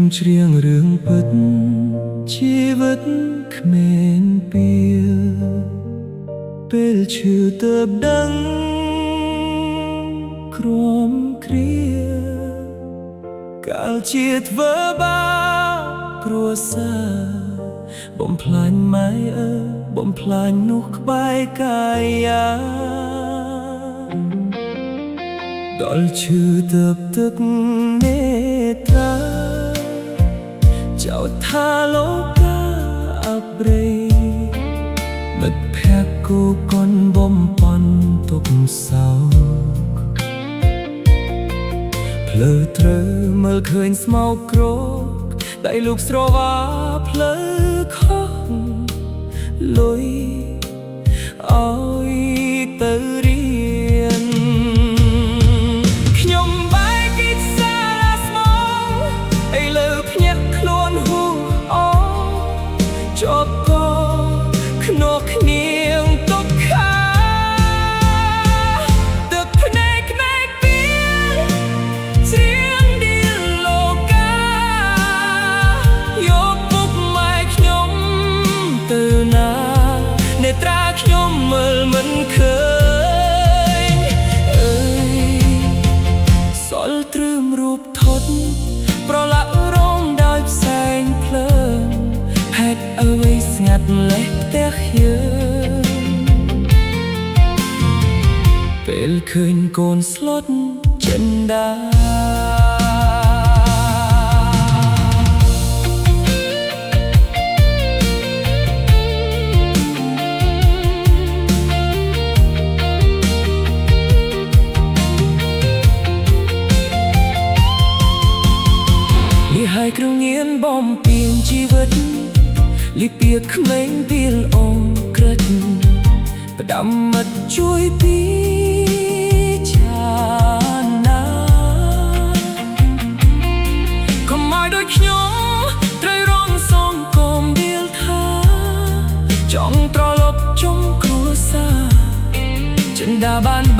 ខ្ញុំច្រៀងរឿងពិតជីវិតគ្មានពីលពេលឈឺទើបដឹងក្រំគ្រាកាលជាធ្វើបាបគ្រួសារបំផ្លាញម៉ែបំផ្លាញនោះក្បែរកាយាដល់ឈឺទើបទឹកមេត្រាចោទថាលោកកាអប្រិយមិត្តភក្តិគូកុនបំពន់ទុកសោកភ្លើត្រូវមើលឃើញស្មោកគ្រោកដៃលោកស្រវាភ្លើខុសលុយអើយទៅរៀនខ្ញុំបែកគិតសារស្មោឥឡូវភ្ញាក់ខ្លួនហួអចប់ក៏ខ្នោះគ្នាងទុកខាទឹកភ្នែកក្មេកពីច្រៀងឌីលលោកកាយកពុកម៉ែខ្ញុំទៅណានេត្រាខ្ញុំមើលមិនឃើញសល់ត្រឹមរូបថតប្រឡាក់រងដោយផ្សែងភ្លើងហេតុអ្វីស្ងាត់លេះផ្ទះយើងពេលឃើញកូនស្លុតចិនដាហើយគ្រឿងញៀនបំពេញជីវិតលីពីក្មេងពីលអងក្រិតផ្ដាំមិត្តជួយពីចាណាកុំឲ្យដូចខ្ញុំត្រូវរងសងកុំដៀលថាចង់ត្រឡប់ជុំគ្រួសារចិនដាបាន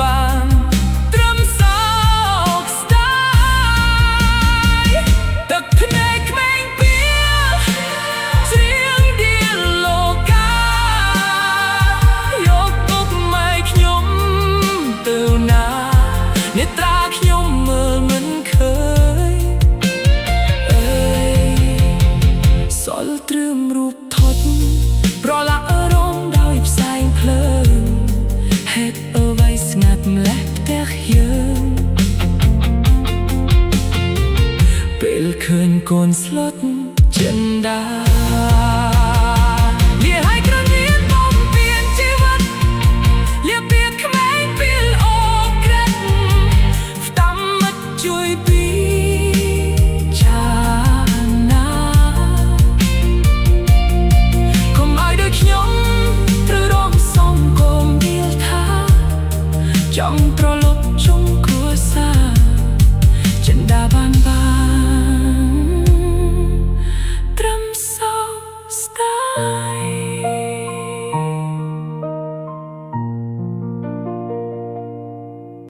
នេត្រាខ្ញុំមើលមិនឃើញសល់ត្រឹមរូបថតប្រឡាក់រងដោយផ្សែងភ្លើងហេតុអ្វីស្ងាត់ម្លេះផ្ទះយើងពេលឃើញកូនស្លុតចិនដា